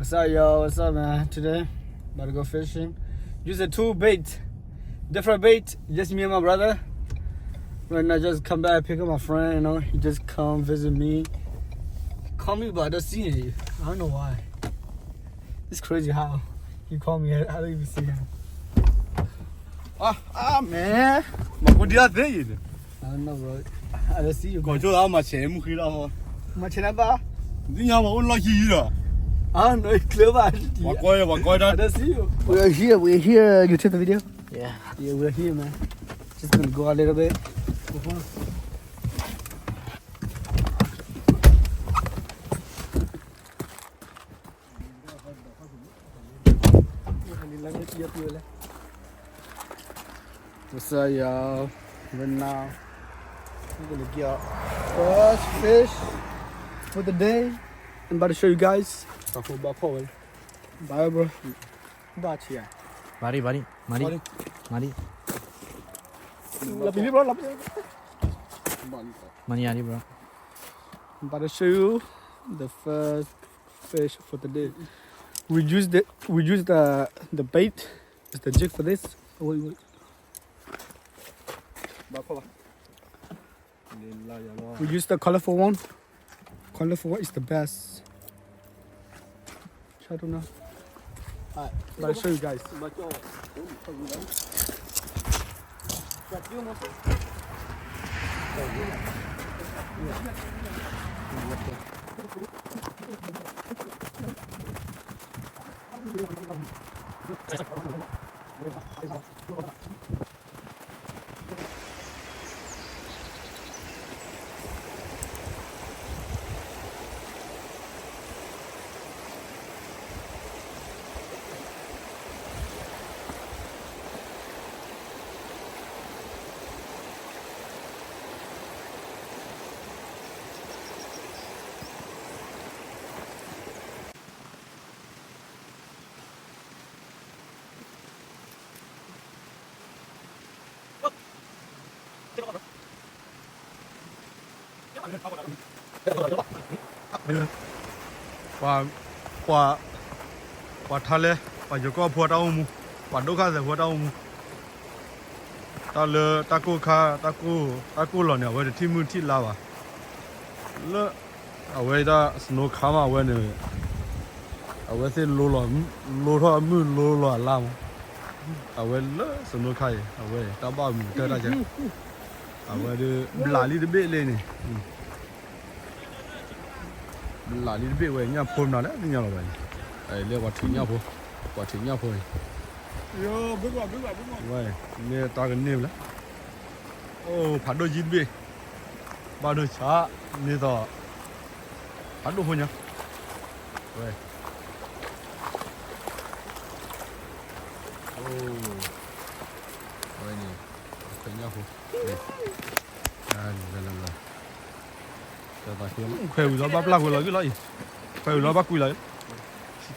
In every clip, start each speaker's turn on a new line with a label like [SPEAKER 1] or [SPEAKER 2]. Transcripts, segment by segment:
[SPEAKER 1] What's up, y'all? What's up, man? Today, about to go fishing. Use a two bait, different bait. Just me and my brother. When I just come back, pick up my friend, you know, he just come visit me. Call me, but I don't see you. I don't know why. It's crazy how you call me. I don't even see him.
[SPEAKER 2] Man, mà có đĩa thế gì?
[SPEAKER 1] I don't know, bro. I don't see you.
[SPEAKER 2] Có chỗ nào mà chém một khi đâu?
[SPEAKER 1] Mà trên đó ba?
[SPEAKER 2] Đi nhà mà ôn lo gì rồi?
[SPEAKER 1] I don't know. It's clear, but
[SPEAKER 2] Bà coi đó.
[SPEAKER 1] I don't see you. We're here. We're here. You take the video? Yeah. Yeah, we're here, man. Just gonna go a little bit. What's up, y'all? Right now, I'm gonna get our first fish for the day. I'm about to show you guys. Bye, bro. Bye, chia.
[SPEAKER 3] Mari.
[SPEAKER 1] Lapili, bro. Lapili.
[SPEAKER 3] Mani, bro.
[SPEAKER 1] I'm about to show you the first fish for the day. We use the bait. It's the jig for this. Wait. We use the colorful one. Colorful one is the best. I don't know. Alright, I'll show you guys.
[SPEAKER 2] Quả thale, quả chỗ có phua tao mu, quả đâu khác gì phua tao mu. Ta lơ, ta cô lò nè, vậy thì mưa thịt lao à. Lơ, ở vậy ta snow khám à vậy này, ở vậy thì lô thôi mưa lô lao. Ở vậy lơ snow khai, ở vậy ta bao mù tới đây chứ. Ở vậy thì lá đi bể lên này. Lá đi bể vậy nha, phun nào đấy, đi nhau là vậy. Đây là quả thịnh nhau thôi.
[SPEAKER 1] Yo, bước vào.
[SPEAKER 2] Vậy, nè ta cần nêm lắm. Ô, phát đôi chín bì, bao đôi chả, nè to, phát đôi thôi nhá. Vậy. Ô, vậy nè, thịnh nhau thôi. Đây, là. Cho ta kiếm, khều nó bắp lạc của nó cái lợi, khều nó bắp quy lợi.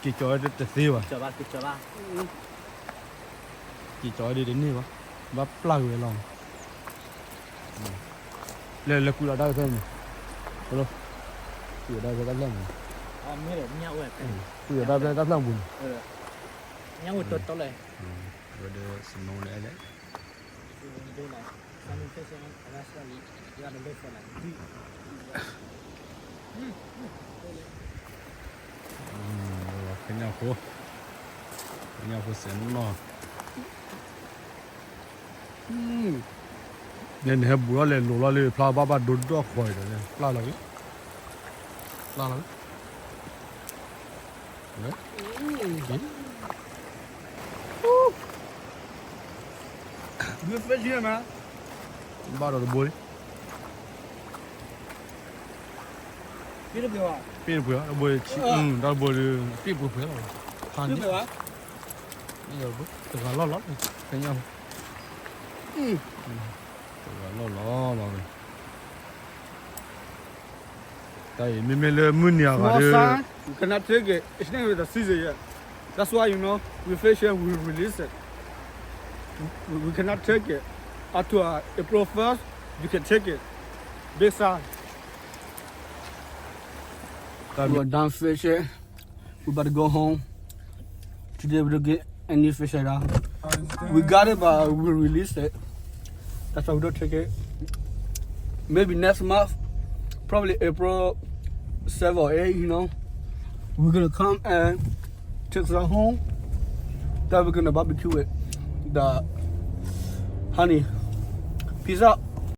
[SPEAKER 2] Cái chó đi tới tiêu à?
[SPEAKER 3] Chở ba.
[SPEAKER 2] Cái chó đi đến đây quá, bắp lao về lòng. Lên là cùi ở đây thôi này, hello, cùi ở đây với đắp lòng.
[SPEAKER 3] Mới được nhau rồi.
[SPEAKER 2] Cùi ở đây với đắp lòng bùn.
[SPEAKER 3] Nhau một tốt này.
[SPEAKER 2] Rồi để snow này đấy.
[SPEAKER 3] Đây này, sao mình phải xem ra sao đi, ra đến đây phải này.
[SPEAKER 2] Cái nhau phố xén nó. Nên hẹp bùa lên lỗ lên pla ba đốn đó khỏi rồi nè, pla là cái. Đấy.
[SPEAKER 1] Good fish here, man.
[SPEAKER 2] Ba đồ bùi.
[SPEAKER 1] Biết được chưa?
[SPEAKER 2] Biết bùi, bùi chỉ, đó bùi biết bùi rồi.
[SPEAKER 1] Biết được á?
[SPEAKER 2] Giờ bút, từ cả lót này, thấy nhau. Từ cả lót rồi. Đây, mình lên mưa nhiều
[SPEAKER 1] Small sign, you cannot take it. It's not with the season yet. That's why, you know, we fish here, we release it. We cannot take it. Up to April 1st, you can take it. Big size. We're done fishing. we about to go home. Today we don't get any fish at all. We got it, but we released it. That's why we don't take it. Maybe next month, probably April 7 or 8, you know, we're gonna come and take some home. Then we're gonna barbecue it. The honey. Peace out.